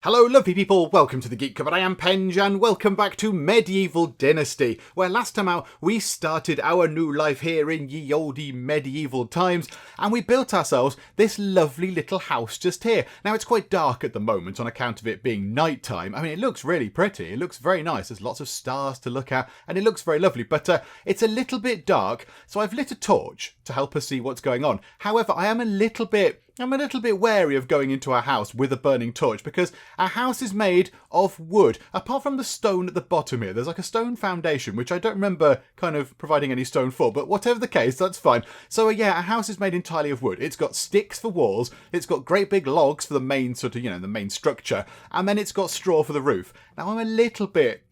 Hello lovely people, welcome to the Geek Cupboard. I am Penge and welcome back to Medieval Dynasty, where last time out we started our new life here in ye olde medieval times and we built ourselves this lovely little house just here. Now it's quite dark at the moment on account of it being night time. I mean, it looks really pretty, it looks very nice, there's lots of stars to look at and it looks very lovely, but it's a little bit dark, so I've lit a torch to help us see what's going on. However, I'm a little bit wary of going into our house with a burning torch because our house is made of wood. Apart from the stone at the bottom here, there's like a stone foundation, which I don't remember kind of providing any stone for, but whatever the case, that's fine. So yeah, our house is made entirely of wood. It's got sticks for walls, it's got great big logs for the main sort of, the main structure, and then it's got straw for the roof. Now I'm a little bit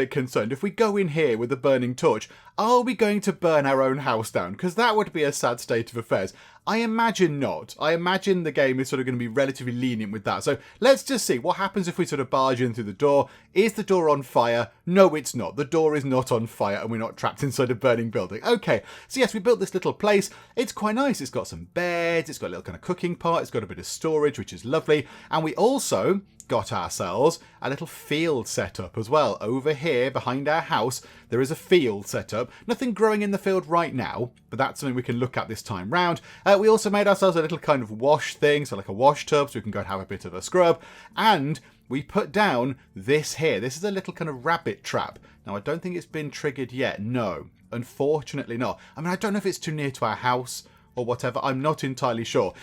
concerned. If we go in here with a burning torch, are we going to burn our own house down? Because that would be a sad state of affairs. I imagine not. I imagine the game is sort of going to be relatively lenient with that. So let's just see what happens if we sort of barge in through the door. Is the door on fire? No, it's not. The door is not on fire and we're not trapped inside a burning building. Okay, so yes, we built this little place. It's quite nice. It's got some beds. It's got a little kind of cooking pot. It's got a bit of storage, which is lovely. And we also got ourselves a little field set up as well. Over here behind our house there is a field set up. Nothing growing in the field right now, but that's something we can look at this time round. We also made ourselves a little kind of wash thing, so like a wash tub, so we can go and have a bit of a scrub. And we put down this here. This is a little kind of rabbit trap. Now I don't think it's been triggered yet. No, unfortunately not. I mean, I don't know if it's too near to our house or whatever, I'm not entirely sure.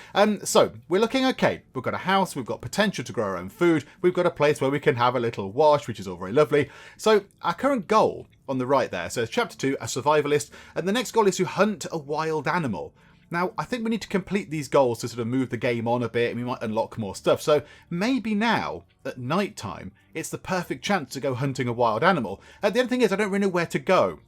So we're looking okay. We've got a house, we've got potential to grow our own food, we've got a place where we can have a little wash, which is all very lovely. So our current goal on the right there says chapter 2, a survivalist, and the next goal is to hunt a wild animal. Now, I think we need to complete these goals to sort of move the game on a bit and we might unlock more stuff. So maybe now, at night time, it's the perfect chance to go hunting a wild animal. The other thing is, I don't really know where to go.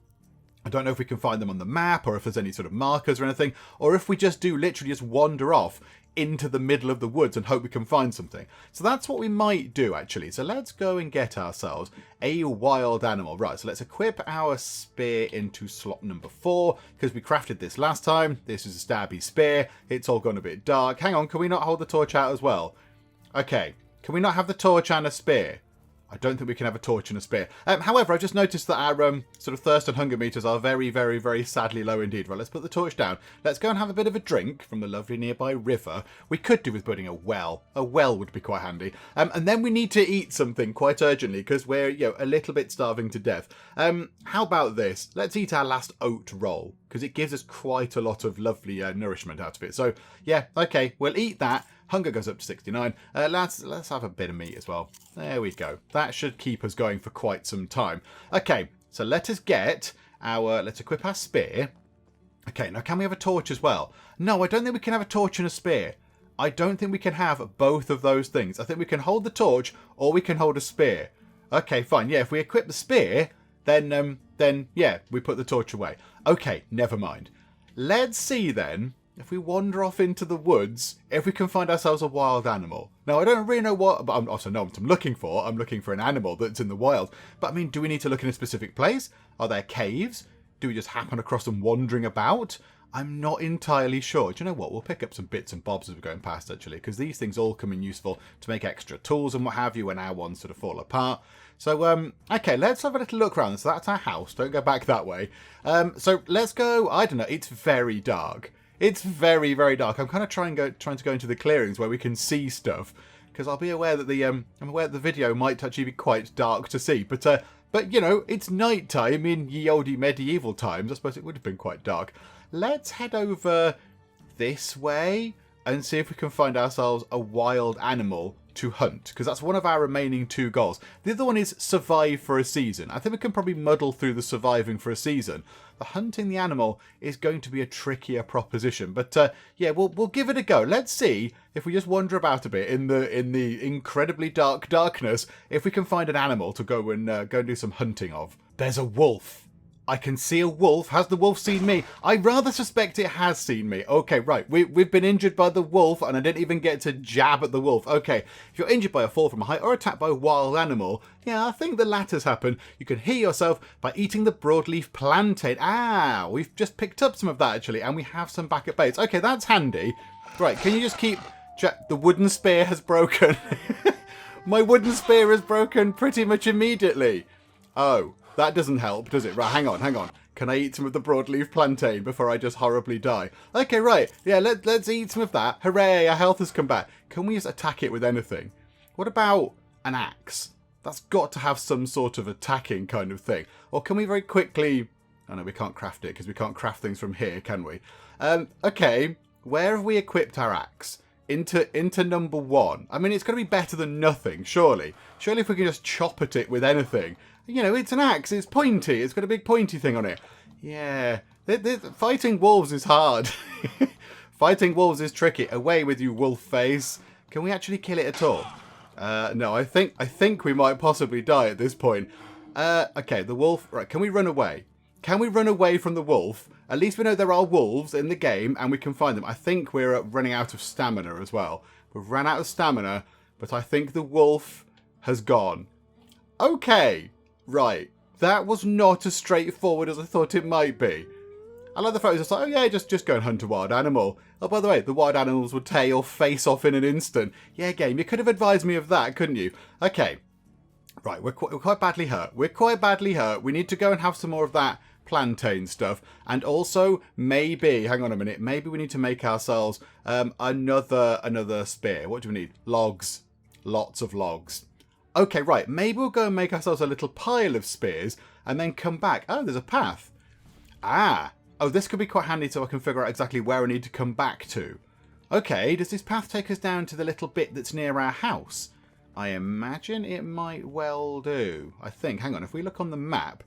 I don't know if we can find them on the map or if there's any sort of markers or anything, or if we just do literally just wander off into the middle of the woods and hope we can find something. So that's what we might do actually. So let's go and get ourselves a wild animal. Right, so let's equip our spear into slot number 4 because we crafted this last time. This is a stabby spear. It's all gone a bit dark. Hang on, can we not hold the torch out as well? Okay, can we not have the torch and a spear? I don't think we can have a torch and a spear. However, I've just noticed that our sort of thirst and hunger meters are very, very, very sadly low indeed. Right, let's put the torch down. Let's go and have a bit of a drink from the lovely nearby river. We could do with building a well. A well would be quite handy. And then we need to eat something quite urgently because we're, a little bit starving to death. How about this? Let's eat our last oat roll because it gives us quite a lot of lovely nourishment out of it. So, yeah, okay, we'll eat that. Hunger goes up to 69. Let's have a bit of meat as well. There we go. That should keep us going for quite some time. Okay, so let us get let's equip our spear. Okay, now can we have a torch as well? No, I don't think we can have a torch and a spear. I don't think we can have both of those things. I think we can hold the torch or we can hold a spear. Okay, fine. Yeah, if we equip the spear, then yeah, we put the torch away. Okay, never mind. Let's see then, if we wander off into the woods, if we can find ourselves a wild animal. Now, I don't really know what, but I also know what I'm looking for. I'm looking for an animal that's in the wild. But I mean, do we need to look in a specific place? Are there caves? Do we just happen across them wandering about? I'm not entirely sure. Do you know what? We'll pick up some bits and bobs as we're going past, actually, because these things all come in useful to make extra tools and what have you when our ones sort of fall apart. So, okay, let's have a little look around. So that's our house. Don't go back that way. So let's go, I don't know, it's very dark. It's very, very dark. I'm kind of trying to go into the clearings where we can see stuff, because I'll be aware that I'm aware that the video might actually be quite dark to see. But it's night time in ye olde medieval times. I suppose it would have been quite dark. Let's head over this way and see if we can find ourselves a wild animal to hunt, because that's one of our remaining 2 goals. The other one is survive for a season. I think we can probably muddle through the surviving for a season. The hunting the animal is going to be a trickier proposition, but yeah, we'll give it a go. Let's see if we just wander about a bit in the incredibly dark darkness, if we can find an animal to go and do some hunting of. There's a wolf. I can see a wolf. Has the wolf seen me? I rather suspect it has seen me. Okay, right. We've been injured by the wolf and I didn't even get to jab at the wolf. Okay, if you're injured by a fall from a height or attacked by a wild animal, yeah, I think the latter's happened. You can heal yourself by eating the broadleaf plantain. Ah, we've just picked up some of that actually, and we have some back at base. Okay, that's handy. Right, can you just keep... The wooden spear has broken. My wooden spear is broken pretty much immediately. Oh, that doesn't help, does it? Right, hang on, hang on. Can I eat some of the broadleaf plantain before I just horribly die? Okay, right. Yeah, let's eat some of that. Hooray, our health has come back. Can we just attack it with anything? What about an axe? That's got to have some sort of attacking kind of thing. Or can we very quickly... Oh no, we can't craft it because we can't craft things from here, can we? Okay, where have we equipped our axe? Into number 1. I mean, it's going to be better than nothing, surely. Surely if we can just chop at it with anything. You know, it's an axe, it's pointy, it's got a big pointy thing on it. Yeah, fighting wolves is hard. Fighting wolves is tricky. Away with you, wolf face. Can we actually kill it at all? No, I think we might possibly die at this point. Okay, the wolf... Right, can we run away? Can we run away from the wolf? At least we know there are wolves in the game and we can find them. I think we're running out of stamina as well. We've run out of stamina, but I think the wolf has gone. Okay, right. That was not as straightforward as I thought it might be. I like the fact it's just like, oh yeah, just go and hunt a wild animal. Oh, by the way, the wild animals would tear your face off in an instant. Yeah, game, you could have advised me of that, couldn't you? Okay. Right, we're quite badly hurt. We're quite badly hurt. We need to go and have some more of that plantain stuff. And also, maybe, hang on a minute, maybe we need to make ourselves another spear. What do we need? Logs. Lots of logs. Okay, right, maybe we'll go and make ourselves a little pile of spears and then come back. Oh, there's a path. Ah. Oh, this could be quite handy so I can figure out exactly where I need to come back to. Okay, does this path take us down to the little bit that's near our house? I imagine it might well do. I think. Hang on, if we look on the map,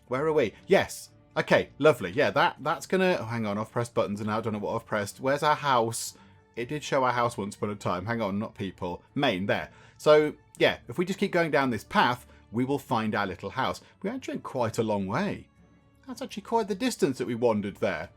where are we? Yes. Okay, lovely. Yeah, that's gonna... Oh, hang on, I've pressed buttons and now I don't know what I've pressed. Where's our house? It did show our house once upon a time. Hang on, not people. Main, there. So, yeah, if we just keep going down this path, we will find our little house. We actually went quite a long way. That's actually quite the distance that we wandered there.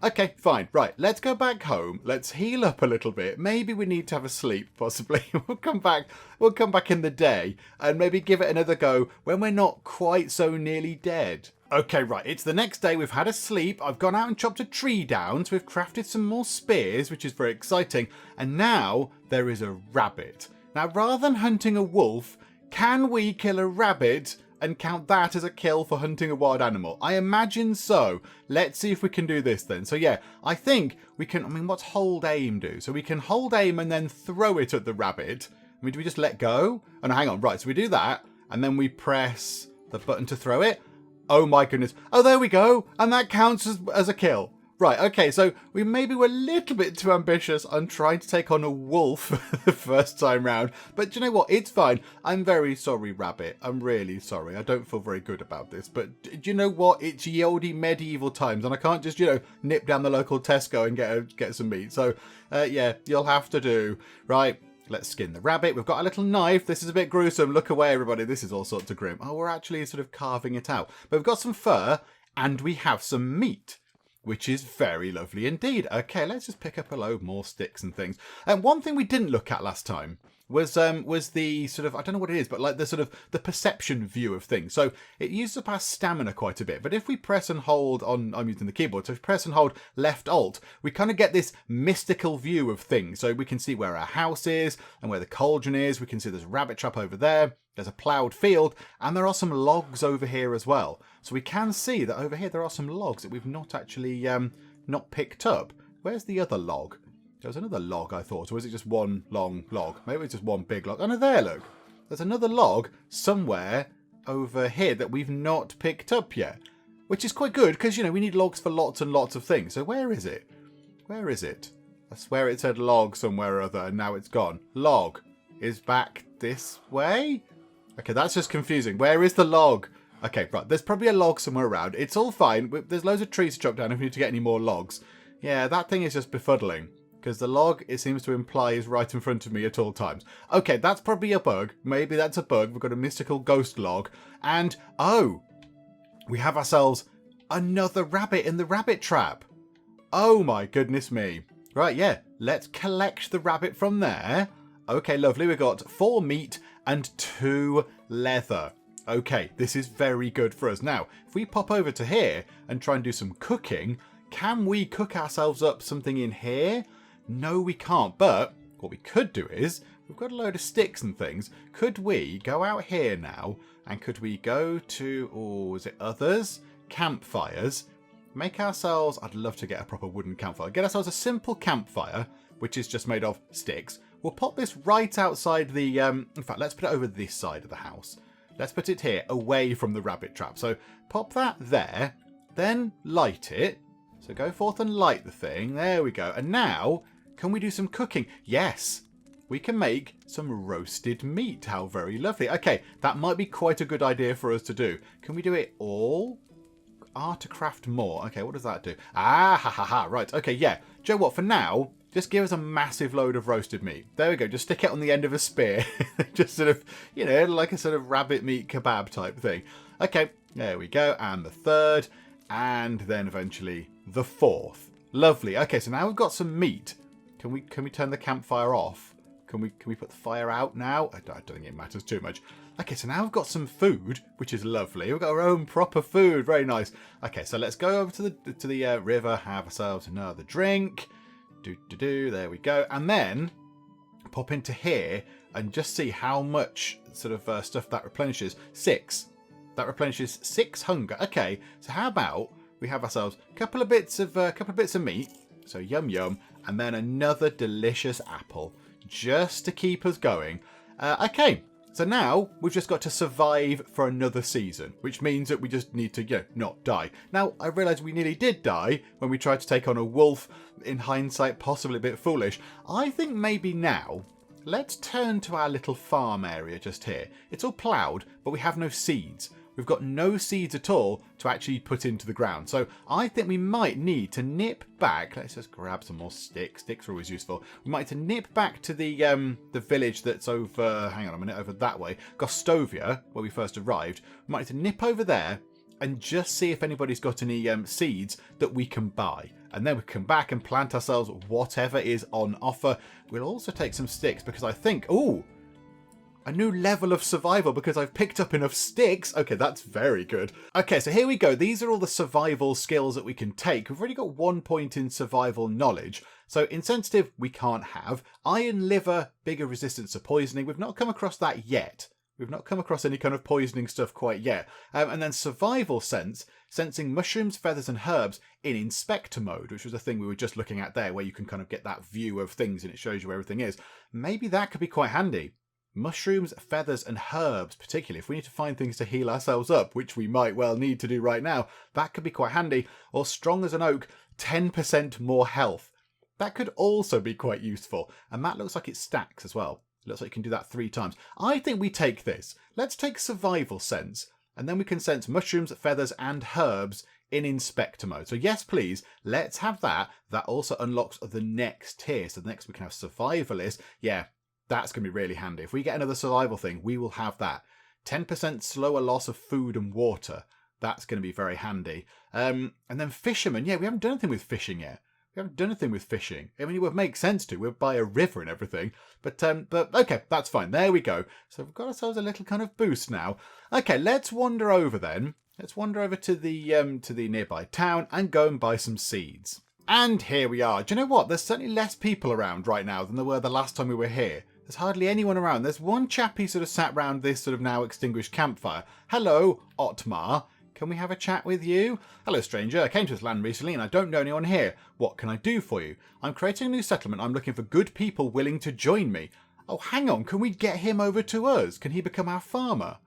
Okay, fine. Right, let's go back home. Let's heal up a little bit. Maybe we need to have a sleep, possibly. We'll come back in the day and maybe give it another go when we're not quite so nearly dead. Okay, right, it's the next day. We've had a sleep. I've gone out and chopped a tree down. So we've crafted some more spears, which is very exciting. And now there is a rabbit. Now, rather than hunting a wolf, can we kill a rabbit and count that as a kill for hunting a wild animal? I imagine so. Let's see if we can do this then. So yeah, I think we can... I mean, what's hold aim do? So we can hold aim and then throw it at the rabbit. I mean, do we just let go? Oh, no, hang on. Right, so we do that. And then we press the button to throw it. Oh my goodness. Oh, there we go. And that counts as a kill. Right, okay, so we maybe were a little bit too ambitious on trying to take on a wolf the first time round. But do you know what? It's fine. I'm very sorry, Rabbit. I'm really sorry. I don't feel very good about this. But do you know what? It's ye olde medieval times, and I can't just, nip down the local Tesco and get some meat. So, yeah, you'll have to do. Right, let's skin the rabbit. We've got a little knife. This is a bit gruesome. Look away, everybody. This is all sorts of grim. Oh, we're actually sort of carving it out. But we've got some fur, and we have some meat, which is very lovely indeed. Okay, let's just pick up a load more sticks and things. And one thing we didn't look at last time was the sort of, I don't know what it is, but like the sort of the perception view of things. So it uses up our stamina quite a bit. But if we press and hold on, I'm using the keyboard, so if we press and hold left alt, we kind of get this mystical view of things. So we can see where our house is and where the cauldron is. We can see there's a rabbit trap over there. There's a ploughed field, and there are some logs over here as well. So we can see that over here there are some logs that we've not actually not picked up. Where's the other log? There was another log, I thought, or was it just one long log? Maybe it's just one big log. Oh no, there, look. There's another log somewhere over here that we've not picked up yet, which is quite good because, we need logs for lots and lots of things. So where is it? Where is it? I swear it said log somewhere or other, and now it's gone. Log is back this way? Okay, that's just confusing. Where is the log? Okay, right. There's probably a log somewhere around. It's all fine. There's loads of trees to chop down if we need to get any more logs. Yeah, that thing is just befuddling. Because the log, it seems to imply, is right in front of me at all times. Okay, that's probably a bug. Maybe that's a bug. We've got a mystical ghost log. And, oh, we have ourselves another rabbit in the rabbit trap. Oh my goodness me. Right, yeah. Let's collect the rabbit from there. Okay, lovely. We've got 4 meat and 2 leather. Okay, this is very good for us. Now, if we pop over to here and try and do some cooking, can we cook ourselves up something in here? No, we can't. But what we could do is we've got a load of sticks and things. Could we go out here now, and could we go to, oh, is it others? Campfires. Make ourselves, I'd love to get a proper wooden campfire. Get ourselves a simple campfire, which is just made of sticks. We'll pop this right outside the, in fact, let's put it over this side of the house. Let's put it here, away from the rabbit trap. So pop that there, then light it. So go forth and light the thing. There we go. And now, can we do some cooking? Yes, we can make some roasted meat. How very lovely. Okay, that might be quite a good idea for us to do. Can we do it all? To craft more. Okay, what does that do? Ah, ha, ha, ha. Right, okay, yeah. Do you know what? For now, just give us a massive load of roasted meat. There we go. Just stick it on the end of a spear. Just sort of, you know, like a sort of rabbit meat kebab type thing. Okay, there we go. And the third. And then eventually the fourth. Lovely. Okay, so now we've got some meat. Can we turn the campfire off? Can we put the fire out now? I don't think it matters too much. Okay, so now we've got some food, which is lovely. We've got our own proper food. Very nice. Okay, so let's go over to the river, have ourselves another drink. There we go. And then pop into here and just see how much sort of stuff that replenishes. 6. That replenishes 6 hunger. Okay, so how about we have ourselves a couple of bits of meat. So yum yum, and then another delicious apple just to keep us going. Okay, so now we've just got to survive for another season, which means that we just need to, you know, not die. Now I realise we nearly did die when we tried to take on a wolf. In hindsight, possibly a bit foolish. I think maybe now. Let's turn to our little farm area just here. It's all ploughed, but we have no seeds. We've got no seeds at all to actually put into the ground. So I think we might need to nip back. Let's just grab some more sticks. Sticks are always useful. We might need to nip back to the village that's over, hang on a minute, over that way. Gostovia, where we first arrived. We might need to nip over there and just see if anybody's got any seeds that we can buy. And then we come back and plant ourselves whatever is on offer. We'll also take some sticks because I think, ooh, a new level of survival because I've picked up enough sticks. Okay, that's very good. Okay, so here we go. These are all the survival skills that we can take. We've already got 1 point in survival knowledge. So insensitive, we can't have. Iron liver, bigger resistance to poisoning. We've not come across that yet. We've not come across any kind of poisoning stuff quite yet. And then survival sense, sensing mushrooms, feathers and herbs in inspector mode, which was a thing we were just looking at there, where you can kind of get that view of things and it shows you where everything is. Maybe that could be quite handy. Mushrooms, feathers and herbs, particularly if we need to find things to heal ourselves up, which we might well need to do right now, that could be quite handy. Or strong as an oak, 10% more health. That could also be quite useful. And that looks like it stacks as well. It looks like you can do that 3 times. I think we take this. Let's take survival sense. And then we can sense mushrooms, feathers and herbs in inspector mode. So yes, please, let's have that. That also unlocks the next tier. So the next we can have survivalist. Yeah, that's going to be really handy. If we get another survival thing, we will have that. 10% slower loss of food and water. That's going to be very handy. And then fisherman. Yeah, we haven't done anything with fishing yet. We haven't done anything with fishing. I mean, it would make sense to. We're by a river and everything. But okay, that's fine. There we go. So we've got ourselves a little kind of boost now. Okay, let's wander over then. Let's wander over to the nearby town and go and buy some seeds. And here we are. Do you know what? There's certainly less people around right now than there were the last time we were here. There's hardly anyone around. There's one chappie sort of sat round this sort of now extinguished campfire. Hello, Otmar. Can we have a chat with you? Hello, stranger. I came to this land recently and I don't know anyone here. What can I do for you? I'm creating a new settlement. I'm looking for good people willing to join me. Oh, hang on. Can we get him over to us? Can he become our farmer?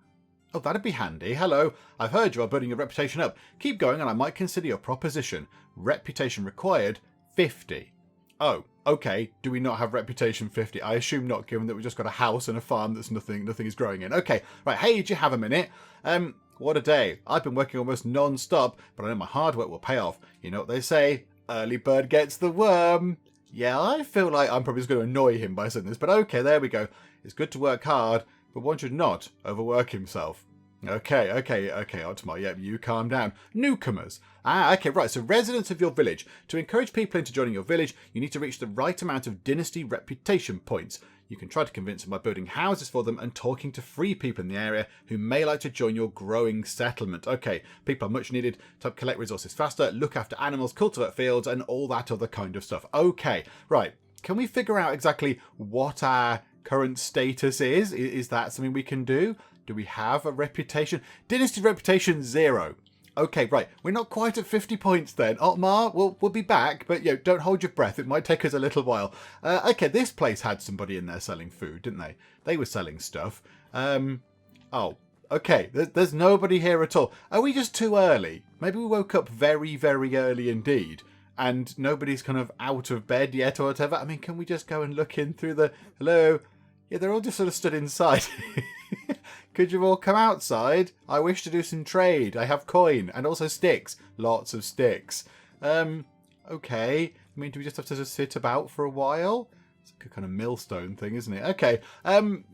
Oh, that'd be handy. Hello. I've heard you are building your reputation up. Keep going and I might consider your proposition. Reputation required, 50. Oh, okay. Do we not have reputation 50? I assume not, given that we've just got a house and a farm that's nothing is growing in. Okay. Right. Hey, do you have a minute? What a day. I've been working almost non-stop, but I know my hard work will pay off. You know what they say? Early bird gets the worm. Yeah, I feel like I'm probably just going to annoy him by saying this, but okay, there we go. It's good to work hard, but one should not overwork himself. Okay, Otmar, yep, you calm down. Newcomers. Okay, right, so residents of your village. To encourage people into joining your village, you need to reach the right amount of dynasty reputation points. You can try to convince them by building houses for them and talking to free people in the area who may like to join your growing settlement. Okay, people are much needed to collect resources faster, look after animals, cultivate fields, and all that other kind of stuff. Okay, right. Can we figure out exactly what our current status is. Is that something we can do? Do we have a reputation? Dynasty reputation 0. Okay, right. We're not quite at 50 points then. Otmar, we'll be back, but don't hold your breath. It might take us a little while. Okay, this place had somebody in there selling food, didn't they? They were selling stuff. Oh, okay. There's nobody here at all. Are we just too early? Maybe we woke up very, very early indeed, and nobody's kind of out of bed yet or whatever. I mean, can we just go and look in through the... Hello? Yeah, they're all just sort of stood inside. Could you all come outside? I wish to do some trade. I have coin and also sticks. Lots of sticks. Okay. I mean, do we just have to just sit about for a while? It's like a kind of millstone thing, isn't it? Okay.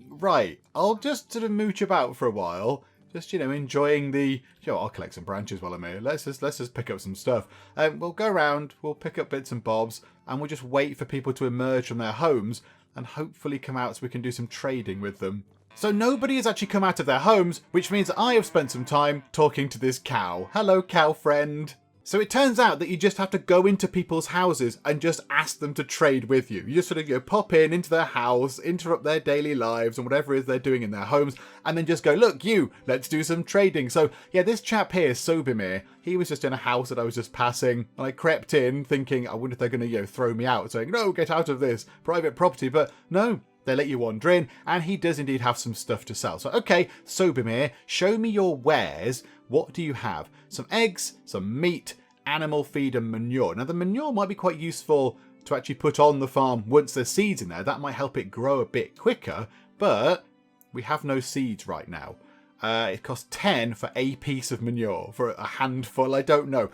Right. I'll just sort of mooch about for a while. Just, enjoying the... I'll collect some branches while I'm here. Let's just pick up some stuff. We'll go around. We'll pick up bits and bobs. And we'll just wait for people to emerge from their homes and hopefully come out so we can do some trading with them. So nobody has actually come out of their homes, which means I have spent some time talking to this cow. Hello, cow friend. So it turns out that you just have to go into people's houses and just ask them to trade with you. You just sort of pop into their house, interrupt their daily lives and whatever it is they're doing in their homes, and then just go, look, let's do some trading. So yeah, this chap here, Sobimir, he was just in a house that I was just passing, and I crept in thinking, I wonder if they're going to throw me out, saying, no, get out of this private property. But no. They let you wander in, and he does indeed have some stuff to sell. So, okay, Sobimir, show me your wares. What do you have? Some eggs, some meat, animal feed, and manure. Now, the manure might be quite useful to actually put on the farm once there's seeds in there. That might help it grow a bit quicker, but we have no seeds right now. It costs 10 for a piece of manure, for a handful, I don't know.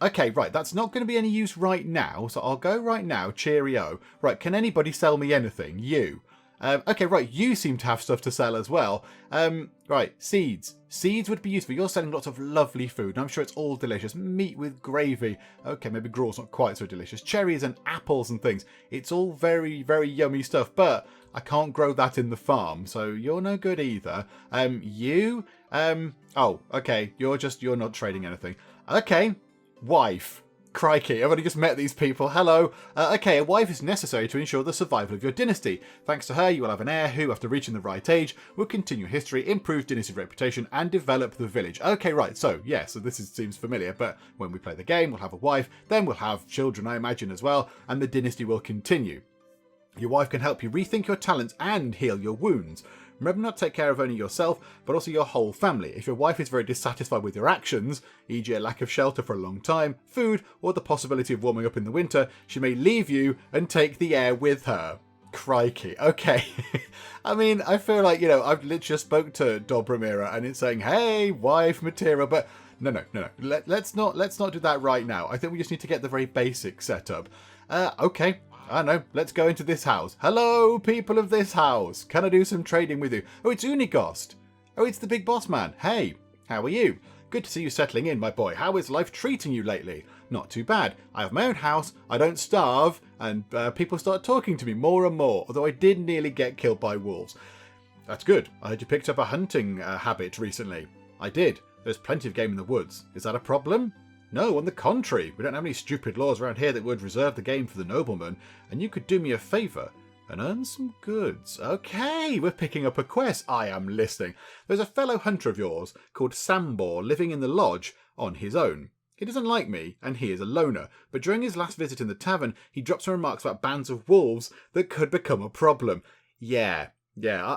Okay, right, that's not going to be any use right now, so I'll go right now, cheerio. Right, can anybody sell me anything? You. Okay, right, you seem to have stuff to sell as well. Right, seeds. Seeds would be useful. You're selling lots of lovely food, and I'm sure it's all delicious. Meat with gravy. Okay, maybe gruel's not quite so delicious. Cherries and apples and things. It's all very, very yummy stuff, but I can't grow that in the farm, so you're no good either. You? Oh, okay, you're not trading anything. Okay. Wife. Crikey, I've only just met these people. Hello. Okay, a wife is necessary to ensure the survival of your dynasty. Thanks to her, you will have an heir who, after reaching the right age, will continue history, improve dynasty reputation, and develop the village. Okay, right, so this seems familiar, but when we play the game, we'll have a wife, then we'll have children, I imagine, as well, and the dynasty will continue. Your wife can help you rethink your talents and heal your wounds. Remember not to take care of only yourself, but also your whole family. If your wife is very dissatisfied with your actions, e.g. a lack of shelter for a long time, food, or the possibility of warming up in the winter, she may leave you and take the heir with her. Crikey. Okay. I mean, I feel like, I've literally just spoke to Dobromira and it's saying, hey, wife material, but no. Let's not do that right now. I think we just need to get the very basics set up. Okay. I know, let's go into this house. Hello, people of this house. Can I do some trading with you? Oh, it's Unigost. Oh, it's the big boss man. Hey, how are you? Good to see you settling in, my boy. How is life treating you lately? Not too bad. I have my own house, I don't starve, and people start talking to me more and more, although I did nearly get killed by wolves. That's good. I heard you picked up a hunting habit recently. I did. There's plenty of game in the woods. Is that a problem? No, on the contrary, we don't have any stupid laws around here that would reserve the game for the nobleman, and you could do me a favour and earn some goods. Okay, we're picking up a quest. I am listening. There's a fellow hunter of yours called Sambor living in the lodge on his own. He doesn't like me, and he is a loner, but during his last visit in the tavern, he dropped some remarks about bands of wolves that could become a problem. Yeah,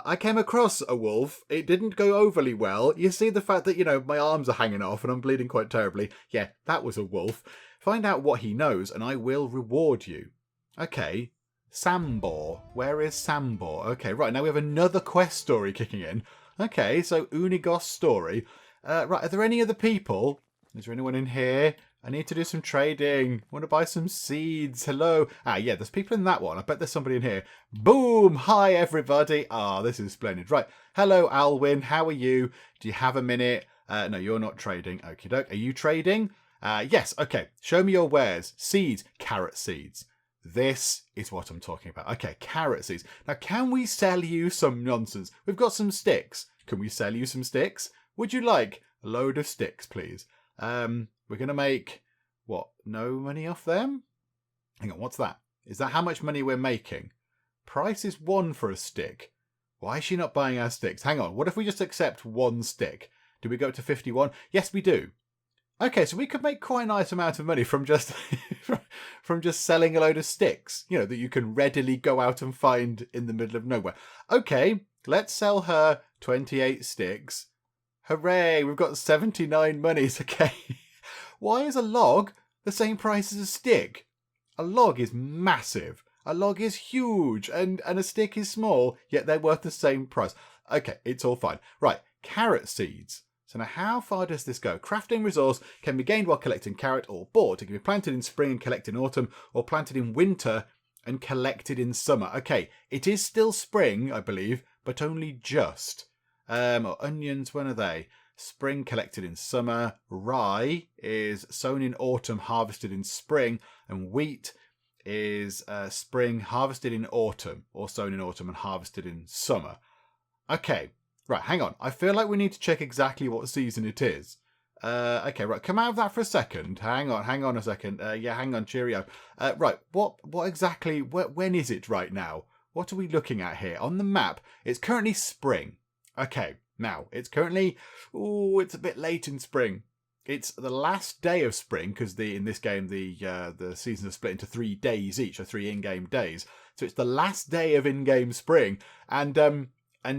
I came across a wolf. It didn't go overly well. You see the fact that, my arms are hanging off and I'm bleeding quite terribly. Yeah, that was a wolf. Find out what he knows and I will reward you. Okay, Sambor. Where is Sambor? Okay, right, now we have another quest story kicking in. Okay, so Unigos story. Right, are there any other people? Is there anyone in here? I need to do some trading. I want to buy some seeds. Hello. Yeah, there's people in that one. I bet there's somebody in here. Boom. Hi, everybody. This is splendid. Right. Hello, Alwyn. How are you? Do you have a minute? No, you're not trading. Okie doke. Are you trading? Yes. Okay. Show me your wares. Seeds. Carrot seeds. This is what I'm talking about. Okay, carrot seeds. Now, can we sell you some nonsense? We've got some sticks. Can we sell you some sticks? Would you like a load of sticks, please? We're going to make, what, no money off them? Hang on, what's that? Is that how much money we're making? Price is 1 for a stick. Why is she not buying our sticks? Hang on, what if we just accept 1 stick? Do we go up to 51? Yes, we do. Okay, so we could make quite a nice amount of money from just from just selling a load of sticks, you know, that you can readily go out and find in the middle of nowhere. Okay, let's sell her 28 sticks. Hooray, we've got 79 monies, okay. Why is a log the same price as a stick? A log is massive. A log is huge, and a stick is small, yet they're worth the same price. Okay, it's all fine. Right, carrot seeds. So now how far does this go? Crafting resource can be gained while collecting carrot or bought. It can be planted in spring and collected in autumn, or planted in winter and collected in summer. Okay, it is still spring, I believe, but only just. Or onions, when are they? Spring collected in summer. Rye is sown in autumn, harvested in spring, and wheat is spring, harvested in autumn, or sown in autumn and harvested in summer. Okay, right, hang on. I feel like we need to check exactly what season it is. Okay, right, come out of that for a second. Hang on a second. Yeah, hang on, cheerio. Right, what exactly, when is it right now? What are we looking at here? On the map, it's currently spring. Okay, now, it's currently, it's a bit late in spring. It's the last day of spring, because in this game the seasons are split into 3 days each, or 3 in-game days. So it's the last day of in-game spring, and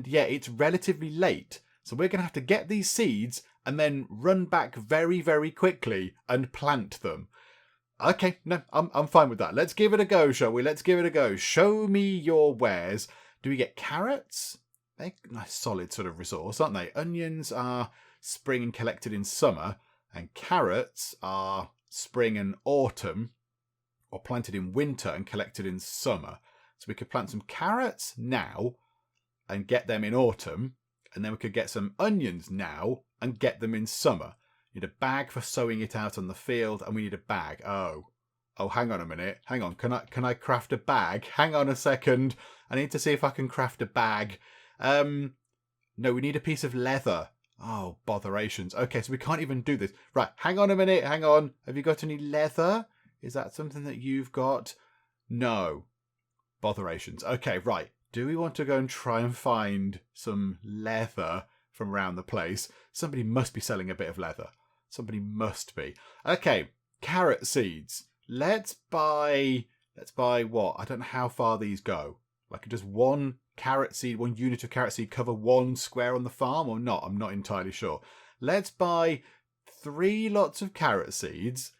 yeah, it's relatively late. So we're going to have to get these seeds and then run back very, very quickly and plant them. Okay, no, I'm fine with that. Let's give it a go, shall we? Let's give it a go. Show me your wares. Do we get carrots? They're a nice solid sort of resource, aren't they? Onions are spring and collected in summer. And carrots are spring and autumn, or planted in winter and collected in summer. So we could plant some carrots now and get them in autumn, and then we could get some onions now and get them in summer. We need a bag for sowing it out on the field, and we need a bag. Oh, hang on a minute. Hang on. Can I craft a bag? Hang on a second. I need to see if I can craft a bag. No, we need a piece of leather. Oh, botherations. Okay, so we can't even do this. Right, hang on a minute, hang on. Have you got any leather? Is that something that you've got? No. Botherations. Okay, right. Do we want to go and try and find some leather from around the place? Somebody must be selling a bit of leather. Somebody must be. Okay, carrot seeds. Let's buy what? I don't know how far these go. Like just one carrot seed, 1 unit of carrot seed cover 1 square on the farm or not? I'm not entirely sure. Let's buy 3 lots of carrot seeds.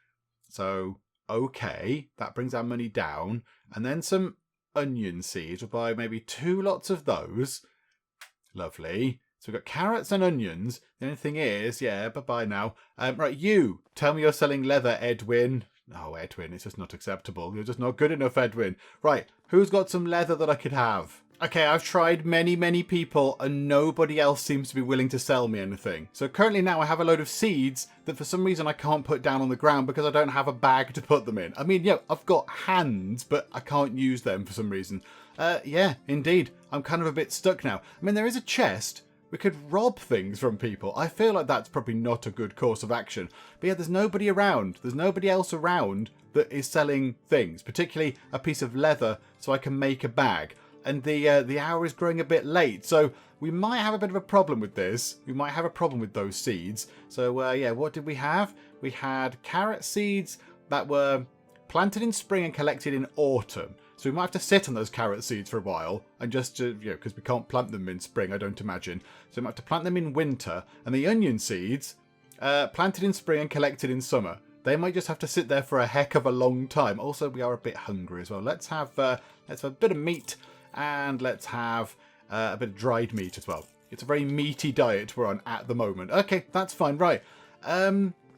So, okay, that brings our money down. And then some onion seeds. We'll buy maybe 2 lots of those. Lovely. So we've got carrots and onions. The only thing is, yeah, bye-bye now. Right, you, tell me you're selling leather, Edwin. Oh, Edwin, it's just not acceptable. You're just not good enough, Edwin. Right, who's got some leather that I could have? Okay, I've tried many people and nobody else seems to be willing to sell me anything. So currently now I have a load of seeds that for some reason I can't put down on the ground because I don't have a bag to put them in. I mean, yeah, I've got hands, but I can't use them for some reason. Yeah, indeed. I'm kind of a bit stuck now. I mean, there is a chest. We could rob things from people. I feel like that's probably not a good course of action. But yeah, there's nobody around. There's nobody else around that is selling things, particularly a piece of leather so I can make a bag. And the hour is growing a bit late, so we might have a bit of a problem with this. We might have a problem with those seeds. So yeah, what did we have? We had carrot seeds that were planted in spring and collected in autumn. So we might have to sit on those carrot seeds for a while, and just to, you know, because we can't plant them in spring, I don't imagine. So we might have to plant them in winter. And the onion seeds, planted in spring and collected in summer. They might just have to sit there for a heck of a long time. Also, we are a bit hungry as well. Let's have a bit of meat. And let's have a bit of dried meat as well. It's a very meaty diet we're on at the moment. Okay, that's fine. Right.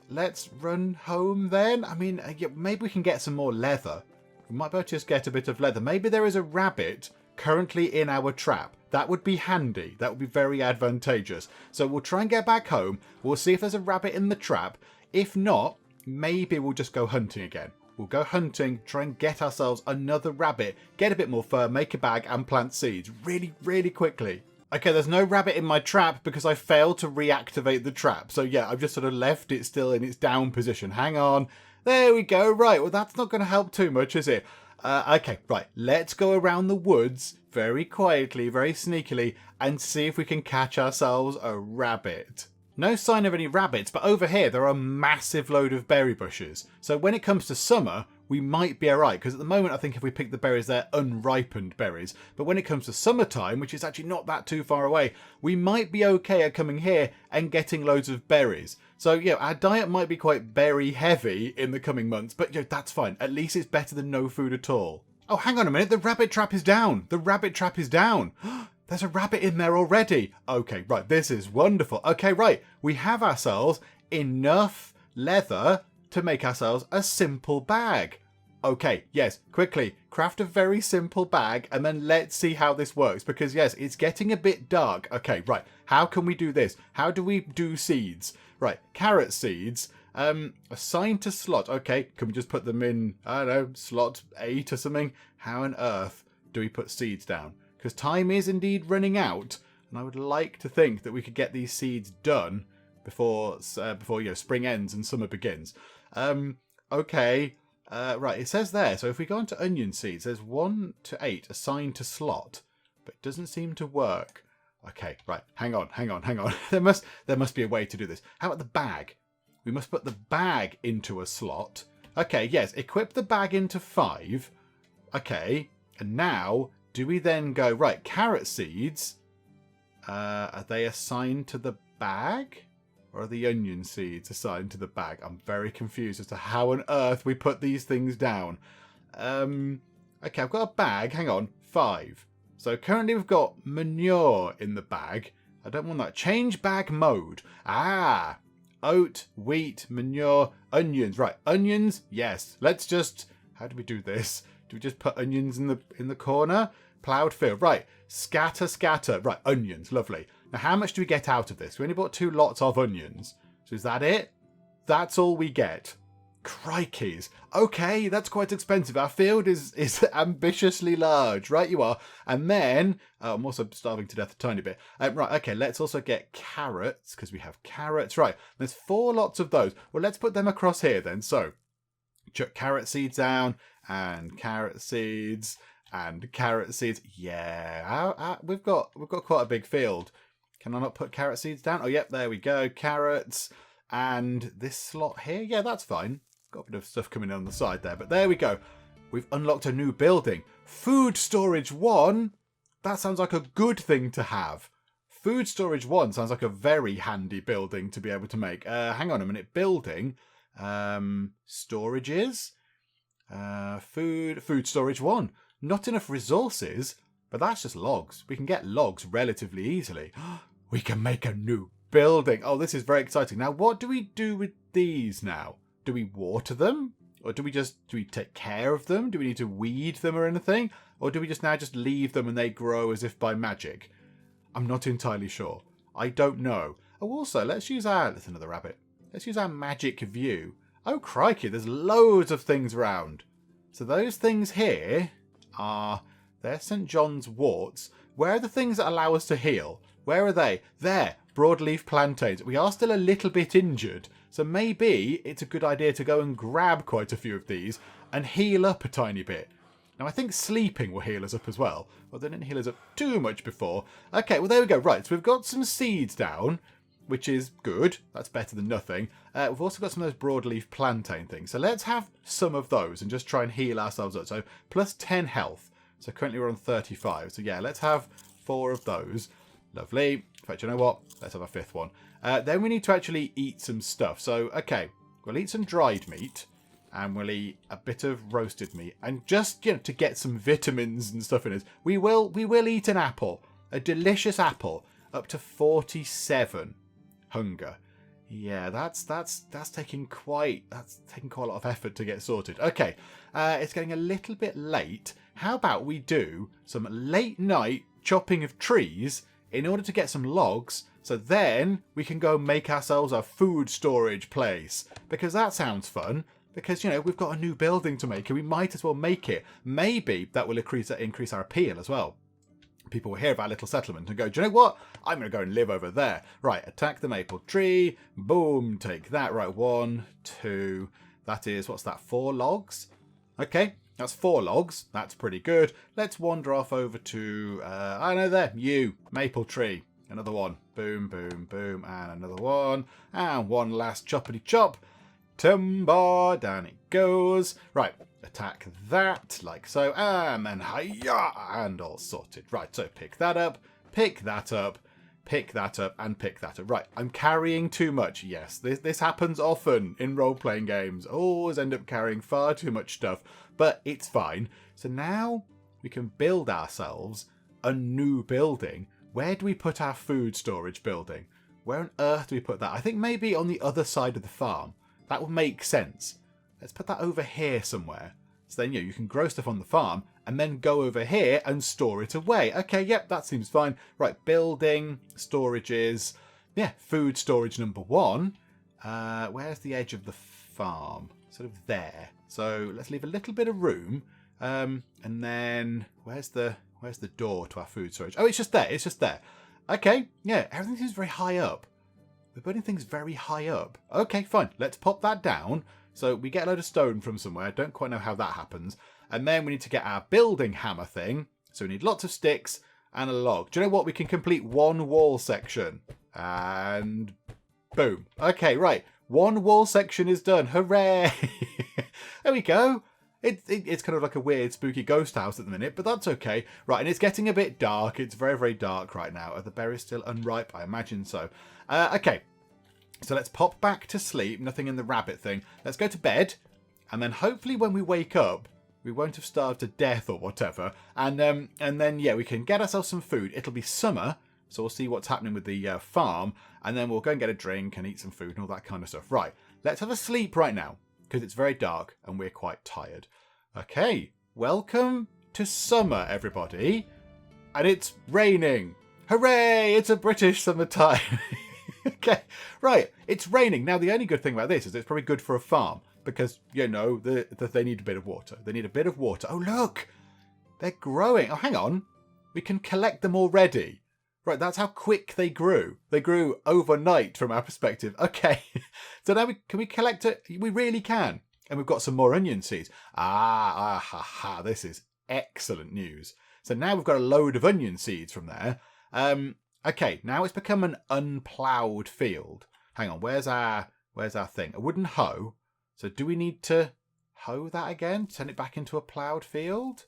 Let's run home then. I mean, yeah, maybe we can get some more leather. We might be able to just get a bit of leather. Maybe there is a rabbit currently in our trap. That would be handy. That would be very advantageous. So we'll try and get back home. We'll see if there's a rabbit in the trap. If not, maybe we'll just go hunting again. We'll go hunting, try and get ourselves another rabbit, get a bit more fur, make a bag and plant seeds really quickly. Okay, there's no rabbit in my trap because I failed to reactivate the trap. So yeah, I've just sort of left it still in its down position. Hang on. There we go. Right, well that's not going to help too much, is it? Okay, right. Let's go around the woods very quietly, very sneakily, and see if we can catch ourselves a rabbit. No sign of any rabbits, but over here there are a massive load of berry bushes. So when it comes to summer, we might be alright, because at the moment I think if we pick the berries, they're unripened berries. But when it comes to summertime, which is actually not that too far away, we might be okay at coming here and getting loads of berries. So yeah, our diet might be quite berry heavy in the coming months, but that's fine. At least it's better than no food at all. Oh, hang on a minute, the rabbit trap is down. The rabbit trap is down. There's a rabbit in there already. Okay, right, this is wonderful. Okay, right, we have ourselves enough leather to make ourselves a simple bag. Okay, yes, quickly, craft a very simple bag and then let's see how this works, because yes, it's getting a bit dark. Okay, right, how can we do this? How do we do seeds? Right, carrot seeds, assigned to slot. Okay, can we just put them in, I don't know, slot 8 or something? How on earth do we put seeds down? Because time is indeed running out, and I would like to think that we could get these seeds done before spring ends and summer begins. Okay, right, it says there, so if we go into onion seeds, there's 1 to 8 assigned to slot, but it doesn't seem to work. Okay, right, hang on. there must be a way to do this. How about the bag? We must put the bag into a slot. Okay, yes, equip the bag into 5. Okay, and now do we then go, right, carrot seeds, are they assigned to the bag? Or are the onion seeds assigned to the bag? I'm very confused as to how on earth we put these things down. Okay, I've got a bag, hang on, 5. So currently we've got manure in the bag. I don't want that. Change bag mode. Ah, oat, wheat, manure, onions. Right, onions, yes. Let's just, how do we do this? Do we just put onions in the corner? Ploughed field. Right. Scatter. Right. Onions. Lovely. Now, how much do we get out of this? We only bought 2 lots of onions. So is that it? That's all we get. Crikeys. Okay, that's quite expensive. Our field is ambitiously large. Right, you are. And then, I'm also starving to death a tiny bit. Right, okay, let's also get carrots, because we have carrots. Right, there's 4 lots of those. Well, let's put them across here then. So, chuck carrot seeds down, and carrot seeds, and carrot seeds. Yeah, we've got quite a big field. Can I not put carrot seeds down? Oh, yep, there we go. Carrots. And this slot here. Yeah, that's fine. Got a bit of stuff coming in on the side there. But there we go. We've unlocked a new building. Food storage 1. That sounds like a good thing to have. Food storage 1 sounds like a very handy building to be able to make. Hang on a minute. Building. Storages. Food storage 1. Not enough resources, but that's just logs. We can get logs relatively easily. We can make a new building. Oh, this is very exciting. Now, what do we do with these now? Do we water them? Or do we take care of them? Do we need to weed them or anything? Or do we just leave them and they grow as if by magic? I'm not entirely sure. I don't know. Oh, also, there's another rabbit. Let's use our magic view. Oh, crikey, there's loads of things around. So those things here they're St. John's warts. Where are the things that allow us to heal? Where are they? There, broadleaf plantains. We are still a little bit injured, so maybe it's a good idea to go and grab quite a few of these and heal up a tiny bit. Now, I think sleeping will heal us up as well. Well, they didn't heal us up too much before. Okay, well, there we go. Right, so we've got some seeds down, which is good. That's better than nothing. We've also got some of those broadleaf plantain things. So let's have some of those and just try and heal ourselves up. So plus 10 health. So currently we're on 35. So yeah, let's have 4 of those. Lovely. In fact, you know what? Let's have a 5th one. Then we need to actually eat some stuff. So, okay, we'll eat some dried meat. And we'll eat a bit of roasted meat. And just, to get some vitamins and stuff in us, we will eat an apple. A delicious apple. Up to 47 hunger. Yeah, that's taking quite a lot of effort to get sorted. Okay, it's getting a little bit late. How about we do some late night chopping of trees in order to get some logs, so then we can go make ourselves a food storage place. Because that sounds fun. Because, we've got a new building to make and we might as well make it. Maybe that will increase our appeal as well. People will hear of our little settlement and go, do you know what? I'm going to go and live over there. Right, attack the maple tree. Boom, take that. Right, 1, 2. That is, what's that, 4 logs? Okay, That's 4 logs. That's pretty good. Let's wander off over to, I know there, maple tree. Another one. Boom, boom, boom. And another one. And one last choppity chop. Timber. Down it goes. Right. Attack that like so. And then hiya. And all sorted. Right. So pick that up. Pick that up. Pick that up. And pick that up. Right. I'm carrying too much. Yes. This happens often in role-playing games. Always end up carrying far too much stuff. But it's fine. So now we can build ourselves a new building. Where do we put our food storage building? Where on earth do we put that? I think maybe on the other side of the farm. That would make sense. Let's put that over here somewhere. So then, you can grow stuff on the farm and then go over here and store it away. Okay, yep, that seems fine. Right, building, storages. Yeah, food storage number 1. Where's the edge of the farm? Sort of there. So let's leave a little bit of room. And then where's the door to our food storage? Oh, it's just there. It's just there. Okay, yeah, everything seems very high up. We're putting things very high up. Okay, fine. Let's pop that down. So we get a load of stone from somewhere. Don't quite know how that happens. And then we need to get our building hammer thing. So we need lots of sticks and a log. Do you know what? We can complete 1 wall section. And boom. Okay, right. 1 wall section is done. Hooray! There we go. It's kind of like a weird, spooky ghost house at the minute, but that's okay. Right, and it's getting a bit dark. It's very, very dark right now. Are the berries still unripe? I imagine so. Okay, so let's pop back to sleep. Nothing in the rabbit thing. Let's go to bed, and then hopefully when we wake up, we won't have starved to death or whatever. And then, yeah, we can get ourselves some food. It'll be summer, so we'll see what's happening with the farm, and then we'll go and get a drink and eat some food and all that kind of stuff. Right, let's have a sleep right now, because it's very dark and we're quite tired. Okay, welcome to summer, everybody. And it's raining. Hooray, it's a British summertime. Okay, right, it's raining. Now, the only good thing about this is it's probably good for a farm because, they need a bit of water. They need a bit of water. Oh, look, they're growing. Oh, hang on. We can collect them already. Right, that's how quick they grew. They grew overnight from our perspective. Okay, so now can we collect it? We really can. And we've got some more onion seeds. This is excellent news. So now we've got a load of onion seeds from there. Okay, now it's become an unploughed field. Hang on, where's our thing? A wooden hoe. So do we need to hoe that again? Turn it back into a ploughed field?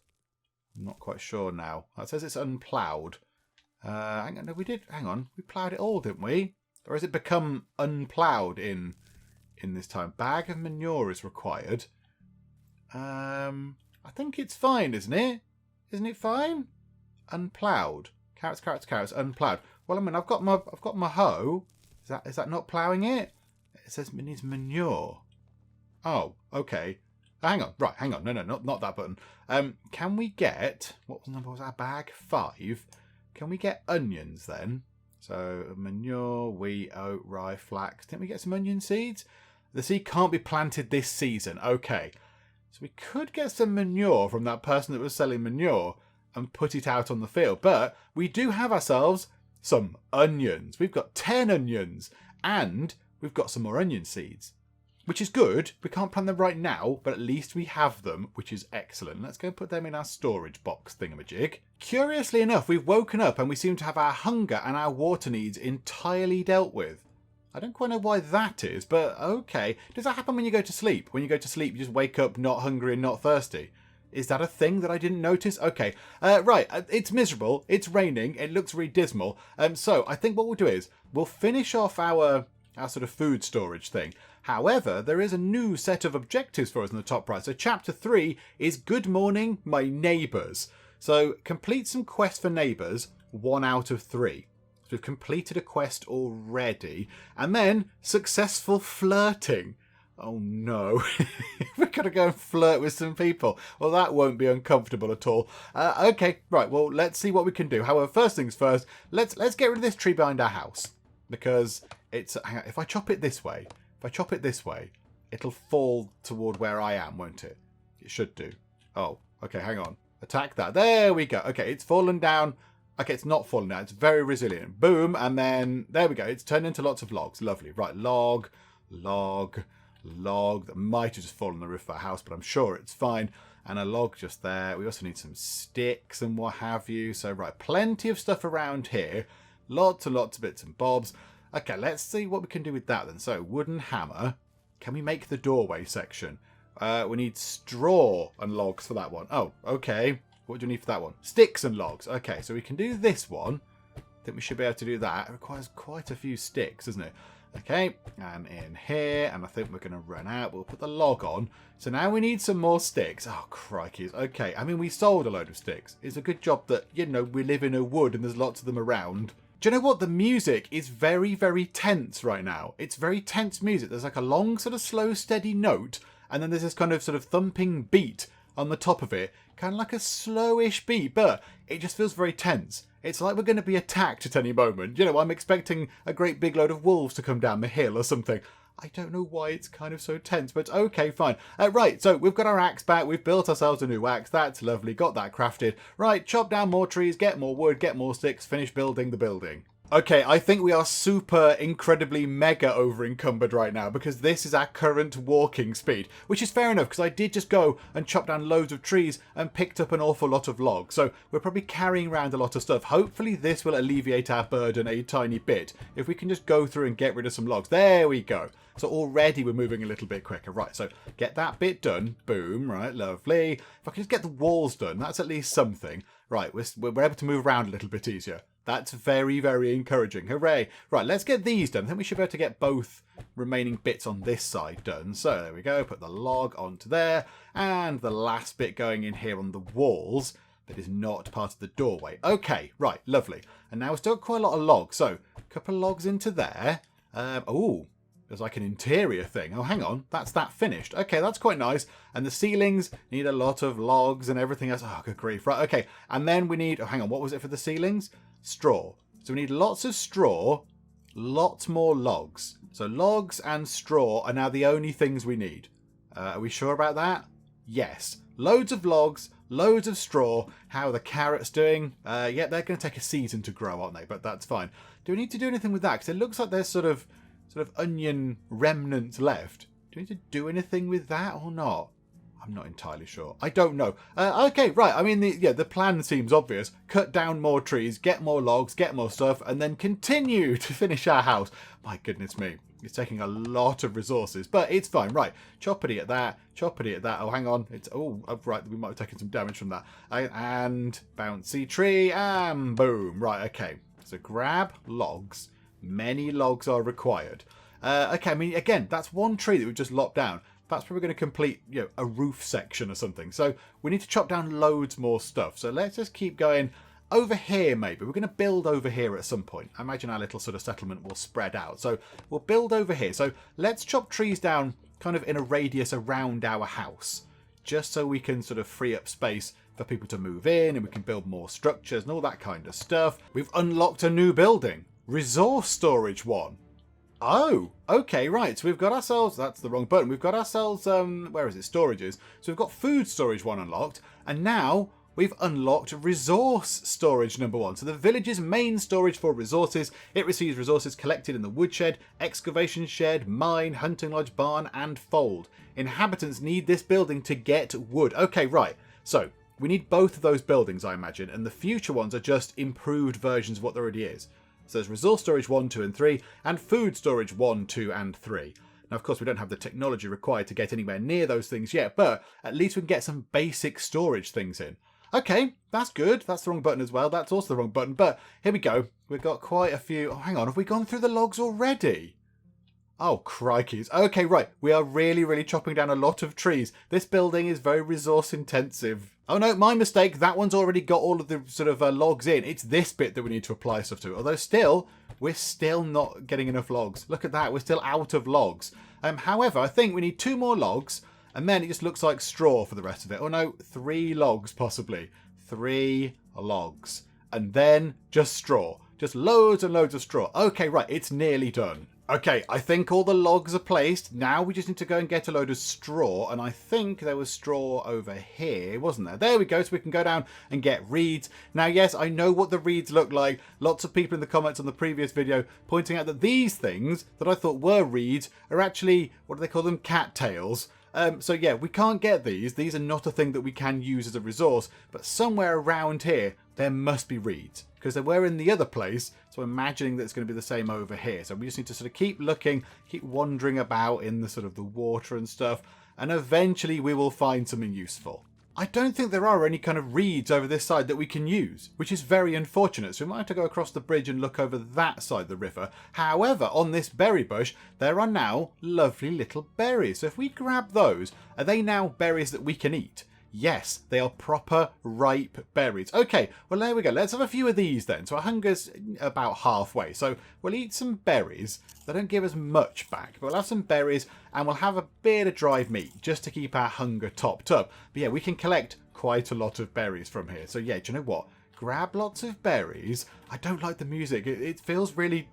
I'm not quite sure now. That says it's unploughed. Hang on, no, we did. Hang on, we ploughed it all, didn't we? Or has it become unploughed in this time? Bag of manure is required. I think it's fine, isn't it? Isn't it fine? Unploughed. Carrots, carrots, carrots. Unploughed. Well, I mean, I've got my hoe. Is that not ploughing it? It says it needs manure. Oh, okay. Hang on. Right, hang on. No, not that button. Can we get what number was our bag? 5. Can we get onions then? So manure, wheat, oat, rye, flax. Didn't we get some onion seeds? The seed can't be planted this season. Okay. So we could get some manure from that person that was selling manure and put it out on the field. But we do have ourselves some onions. We've got 10 onions and we've got some more onion seeds, which is good. We can't plant them right now, but at least we have them, which is excellent. Let's go and put them in our storage box thingamajig. Curiously enough, we've woken up and we seem to have our hunger and our water needs entirely dealt with. I don't quite know why that is, but okay. Does that happen when you go to sleep? When you go to sleep, you just wake up not hungry and not thirsty? Is that a thing that I didn't notice? Okay, right, it's miserable, it's raining, it looks really dismal. So I think what we'll do is, we'll finish off our sort of food storage thing. However, there is a new set of objectives for us in the top right. So chapter 3 is Good Morning, My Neighbours. So complete some quests for neighbours, 1 out of 3. So we've completed a quest already. And then successful flirting. Oh no, we're going to go and flirt with some people. Well, that won't be uncomfortable at all. Okay, right, well, let's see what we can do. However, first things first, let's get rid of this tree behind our house. Because it's, hang on, if I chop it this way, it'll fall toward where I am, won't it? It should do. Oh, okay, hang on. Attack that. There we go. Okay, it's fallen down. Okay, it's not fallen down. It's very resilient. Boom, and then, there we go. It's turned into lots of logs. Lovely. Right, log. That might have just fallen on the roof of our house, but I'm sure it's fine. and a log just there. We also need some sticks and what have you. So, right, plenty of stuff around here. Lots and lots of bits and bobs. Okay, let's see what we can do with that then. So, wooden hammer. Can we make the doorway section? We need straw and logs for that one. Oh, okay. What do we need for that one? Sticks and logs. Okay, so we can do this one. I think we should be able to do that. It requires quite a few sticks, doesn't it? Okay, and in here, and I think we're going to run out. We'll put the log on. So now we need some more sticks. Oh, crikey. Okay, I mean, we sold a load of sticks. It's a good job that, you know, we live in a wood and there's lots of them around. Do you know what? The music is very, very tense right now. It's very tense music. There's like a long, sort of slow, steady note, and then there's this kind of sort of thumping beat on the top of it. Kind of like a slowish beat, but it just feels very tense. It's like we're going to be attacked at any moment. You know, I'm expecting a great big load of wolves to come down the hill or something. I don't know why it's kind of so tense, but okay, fine. Right, so we've got our axe back. We've built ourselves a new axe. That's lovely. Got that crafted. Right, chop down more trees, get more wood, get more sticks, finish building the building. Okay, I think we are super, incredibly, mega over-encumbered right now because this is our current walking speed, which is fair enough because I did just go and chop down loads of trees and picked up an awful lot of logs. So we're probably carrying around a lot of stuff. Hopefully this will alleviate our burden a tiny bit. If we can just go through and get rid of some logs. There we go. So already we're moving a little bit quicker. Right, so get that bit done. Boom, right, lovely. If I can just get the walls done, that's at least something. Right, we're able to move around a little bit easier. That's very, very encouraging. Hooray. Right, let's get these done. I think we should be able to get both remaining bits on this side done. So there we go. Put the log onto there. And the last bit going in here on the walls that is not part of the doorway. Okay, right, lovely. And now we've still got quite a lot of logs. So a couple of logs into there. Oh, there's like an interior thing. Oh, hang on. That's that finished. Okay, that's quite nice. And the ceilings need a lot of logs and everything else. Oh, good grief. Right, okay. And then we need... Oh, hang on. What was it for the ceilings? Straw. So we need lots of straw, lots more logs. So logs and straw are now the only things we need. Are we sure about that? Yes. Loads of logs, loads of straw. How are the carrots doing? Yeah, they're going to take a season to grow, aren't they? But that's fine. Do we need to do anything with that? Because it looks like there's sort of onion remnants left. Do we need to do anything with that or not? I'm not entirely sure. I don't know. Okay, right. I mean, the plan seems obvious. Cut down more trees, get more logs, get more stuff, and then continue to finish our house. My goodness me. It's taking a lot of resources, but it's fine. Right. Choppity at that. Choppity at that. Oh, hang on. Oh, right. We might have taken some damage from that. And bouncy tree, and boom. Right, okay. So grab logs. Many logs are required. Okay, I mean, again, that's one tree that we've just lopped down. That's probably going to complete, you know, a roof section or something. So we need to chop down loads more stuff. So let's just keep going over here maybe. We're going to build over here at some point. I imagine our little sort of settlement will spread out. So we'll build over here. So let's chop trees down kind of in a radius around our house. Just so we can sort of free up space for people to move in and we can build more structures and all that kind of stuff. We've unlocked a new building. Resource storage 1. Oh, okay, right. So we've got ourselves, that's the wrong button. We've got ourselves, where is it? Storages. So we've got food storage 1 unlocked. And now we've unlocked resource storage number 1. So the village's main storage for resources. It receives resources collected in the woodshed, excavation shed, mine, hunting lodge, barn, and fold. Inhabitants need this building to get wood. Okay, right. So we need both of those buildings, I imagine. And the future ones are just improved versions of what there already is. So there's resource storage 1, 2, and 3, and food storage 1, 2, and 3. Now, of course, we don't have the technology required to get anywhere near those things yet, but at least we can get some basic storage things in. Okay, that's good. That's the wrong button as well. That's also the wrong button, but here we go. We've got quite a few... Oh, hang on. Have we gone through the logs already? Oh, crikeys. Okay, right. We are really, really chopping down a lot of trees. This building is very resource intensive. Oh no, my mistake. That one's already got all of the sort of logs in. It's this bit that we need to apply stuff to. Although still, we're still not getting enough logs. Look at that. We're still out of logs. However, I think we need 2 more logs. And then it just looks like straw for the rest of it. Oh no, 3 logs possibly. 3 logs. And then just straw. Just loads and loads of straw. Okay, right. It's nearly done. Okay, I think all the logs are placed. Now we just need to go and get a load of straw. And I think there was straw over here, wasn't there? There we go. So we can go down and get reeds. Now, yes, I know what the reeds look like. Lots of people in the comments on the previous video pointing out that these things that I thought were reeds are actually, what do they call them? Cattails. So yeah, we can't get these. These are not a thing that we can use as a resource, but somewhere around here, there must be reeds, because they were in the other place. So I'm imagining that it's going to be the same over here. So we just need to sort of keep looking, keep wandering about in the sort of the water and stuff, and eventually we will find something useful. I don't think there are any kind of reeds over this side that we can use, which is very unfortunate. So we might have to go across the bridge and look over that side of the river. However, on this berry bush, there are now lovely little berries. So if we grab those, are they now berries that we can eat? Yes, they are proper ripe berries. Okay, well there we go. Let's have a few of these then. So our hunger's about halfway. So we'll eat some berries. They don't give us much back, but we'll have some berries and we'll have a bit of dried meat just to keep our hunger topped up. But yeah, we can collect quite a lot of berries from here. So yeah, do you know what? Grab lots of berries. I don't like the music. It feels really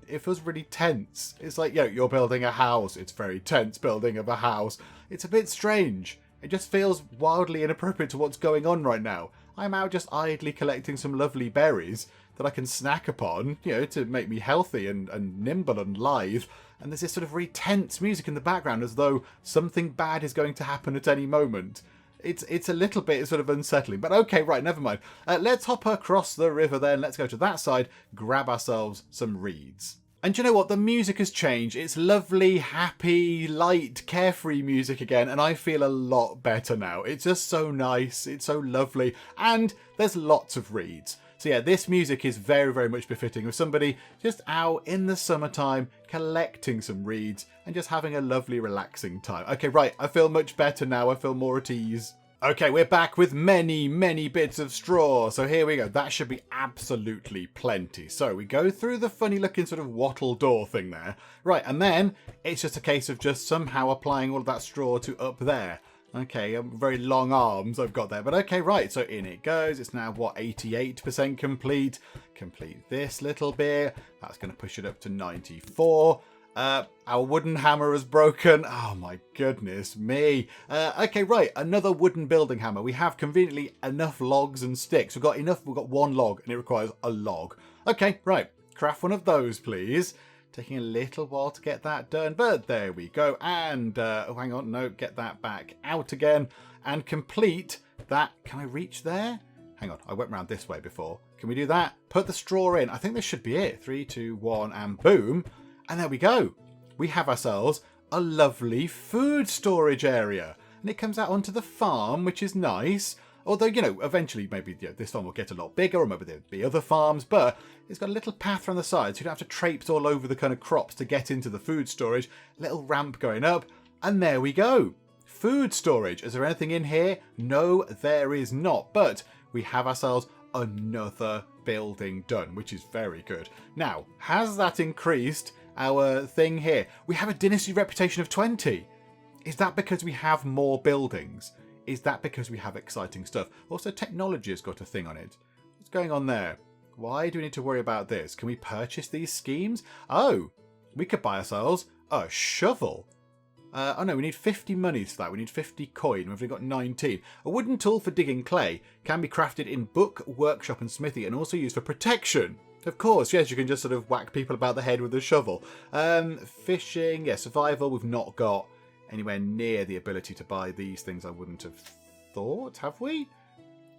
tense. It's like, you're building a house. It's very tense building of a house. It's a bit strange. It just feels wildly inappropriate to what's going on right now. I'm out just idly collecting some lovely berries that I can snack upon, to make me healthy and nimble and lithe. And there's this sort of really tense music in the background as though something bad is going to happen at any moment. It's a little bit sort of unsettling. But okay, right, never mind. Let's hop across the river then. Let's go to that side, grab ourselves some reeds. And do you know what? The music has changed. It's lovely, happy, light, carefree music again, and I feel a lot better now. It's just so nice. It's so lovely. And there's lots of reeds. So yeah, this music is very, very much befitting of somebody just out in the summertime collecting some reeds and just having a lovely, relaxing time. Okay, right. I feel much better now. I feel more at ease. Okay, we're back with many, many bits of straw. So here we go. That should be absolutely plenty. So we go through the funny looking sort of wattle door thing there. Right, and then it's just a case of just somehow applying all of that straw to up there. Okay, very long arms I've got there. But okay, right, so in it goes. It's now, 88% complete. Complete this little bit. That's going to push it up to 94. Our wooden hammer is broken. Oh my goodness me. Okay, right. Another wooden building hammer. We have conveniently enough logs and sticks. We've got one log and it requires a log. Okay, right. Craft one of those, please. Taking a little while to get that done, but there we go. And, oh, hang on. No, get that back out again and complete that. Can I reach there? Hang on. I went round this way before. Can we do that? Put the straw in. I think this should be it. 3, 2, 1, and boom. And there we go. We have ourselves a lovely food storage area. And it comes out onto the farm, which is nice. Although, eventually maybe this farm will get a lot bigger, or maybe there'll be other farms. But it's got a little path around the side, so you don't have to traipse all over the kind of crops to get into the food storage. Little ramp going up. And there we go. Food storage. Is there anything in here? No, there is not. But we have ourselves another building done, which is very good. Now, has that increased our thing here? We have a dynasty reputation of 20. Is that because we have more buildings? Is that because we have exciting stuff? Also, technology has got a thing on it. What's going on there? Why do we need to worry about this? Can we purchase these schemes? Oh, we could buy ourselves a shovel. Oh no, we need 50 monies for that. We need 50 coin. We've only got 19. A wooden tool for digging clay can be crafted in book, workshop and smithy and also used for protection. Of course, yes, you can just sort of whack people about the head with a shovel. Fishing, yeah, survival. We've not got anywhere near the ability to buy these things. I wouldn't have thought, have we?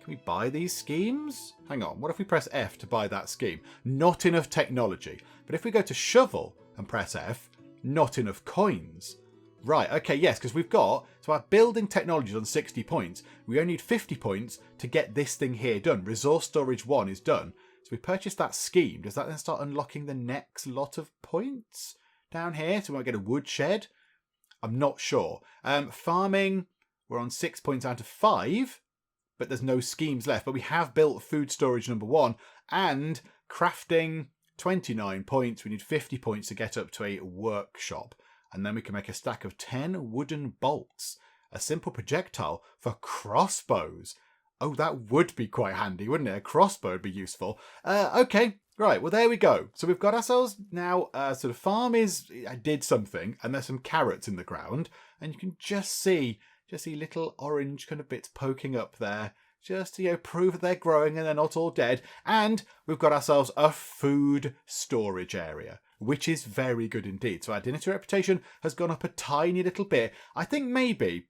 Can we buy these schemes? Hang on, what if we press F to buy that scheme? Not enough technology. But if we go to shovel and press F, not enough coins. Right, okay, yes, because we've got, so our building technology is on 60 points. We only need 50 points to get this thing here done. Resource storage 1 is done. So we purchased that scheme. Does that then start unlocking the next lot of points down here? So we might get a wood shed. I'm not sure. Farming, we're on 6 points out of 5, but there's no schemes left. But we have built food storage number 1 and crafting 29 points. We need 50 points to get up to a workshop. And then we can make a stack of 10 wooden bolts. A simple projectile for crossbows. Oh, that would be quite handy, wouldn't it? A crossbow would be useful. Okay, right, well, there we go. So we've got ourselves now, sort of farm did something, and there's some carrots in the ground, and you can just see little orange kind of bits poking up there, just to prove that they're growing and they're not all dead. And we've got ourselves a food storage area, which is very good indeed. So our dynasty reputation has gone up a tiny little bit. I think maybe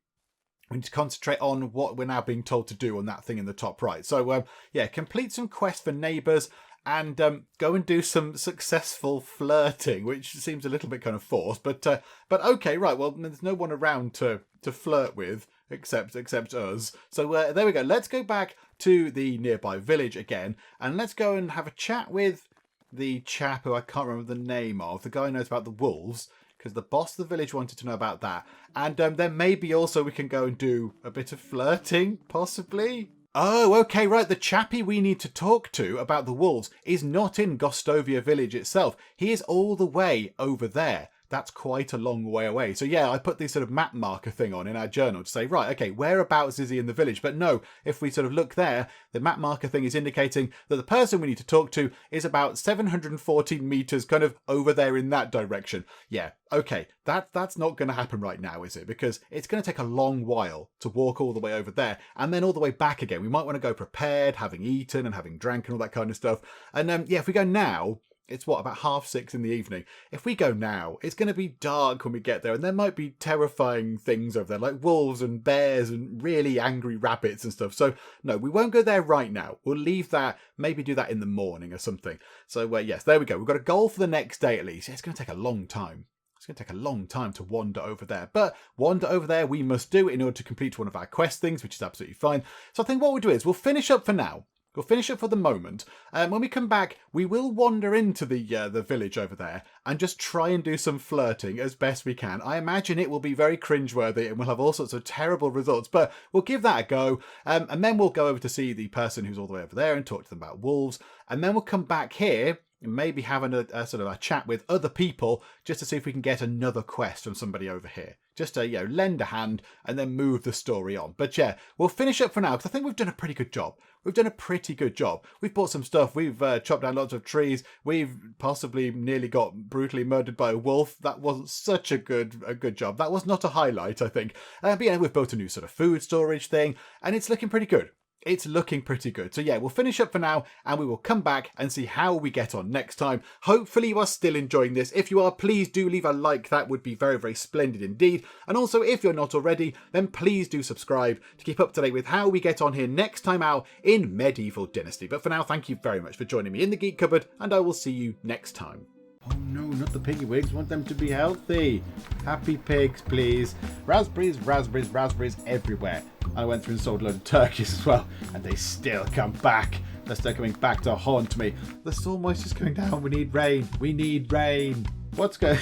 We need to concentrate on what we're now being told to do on that thing in the top right. So, yeah, complete some quests for neighbours and go and do some successful flirting, which seems a little bit kind of forced. But okay, right, well, there's no one around to flirt with except us. So there we go. Let's go back to the nearby village again, and let's go and have a chat with the chap who I can't remember the name of, the guy who knows about the wolves, because the boss of the village wanted to know about that. And then maybe also we can go and do a bit of flirting, possibly. Oh, okay, right. The chappie we need to talk to about the wolves is not in Gostovia village itself. He is all the way over there. That's quite a long way away. So yeah, I put this sort of map marker thing on in our journal to say, right, okay, whereabouts is he in the village? But no, if we sort of look there, the map marker thing is indicating that the person we need to talk to is about 714 meters kind of over there in that direction. Yeah, okay, that's not going to happen right now, is it? Because it's going to take a long while to walk all the way over there and then all the way back again. We might want to go prepared, having eaten and having drank and all that kind of stuff. And yeah, if we go now, it's what, about 6:30 in the evening. If we go now, it's going to be dark when we get there, and there might be terrifying things over there, like wolves and bears and really angry rabbits and stuff. So no, we won't go there right now. We'll leave that, maybe do that in the morning or something. So yes, there we go. We've got a goal for the next day at least. It's going to take a long time. It's going to take a long time to wander over there. But wander over there we must do in order to complete one of our quest things, which is absolutely fine. So I think what we'll do is we'll finish up for now. We'll finish it for the moment. When we come back, we will wander into the village over there and just try and do some flirting as best we can. I imagine it will be very cringeworthy and we'll have all sorts of terrible results, but we'll give that a go. And then we'll go over to see the person who's all the way over there and talk to them about wolves. And then we'll come back here and maybe having a sort of a chat with other people just to see if we can get another quest from somebody over here. Just to, lend a hand and then move the story on. But yeah, we'll finish up for now because I think we've done a pretty good job. We've done a pretty good job. We've bought some stuff. We've chopped down lots of trees. We've possibly nearly got brutally murdered by a wolf. That wasn't such a good job. That was not a highlight, I think. But yeah, we've built a new sort of food storage thing and it's looking pretty good. It's looking pretty good. So yeah, we'll finish up for now and we will come back and see how we get on next time. Hopefully you are still enjoying this. If you are, please do leave a like. That would be very, very splendid indeed. And also, if you're not already, then please do subscribe to keep up to date with how we get on here next time out in Medieval Dynasty. But for now, thank you very much for joining me in the Geek Cupboard and I will see you next time. Oh no, not the piggy wigs. Want them to be healthy. Happy pigs, please. Raspberries, raspberries, raspberries everywhere. I went through and sold a load of turkeys as well, and they still come back. They're still coming back to haunt me. The soil moisture's going down. We need rain. We need rain. What's going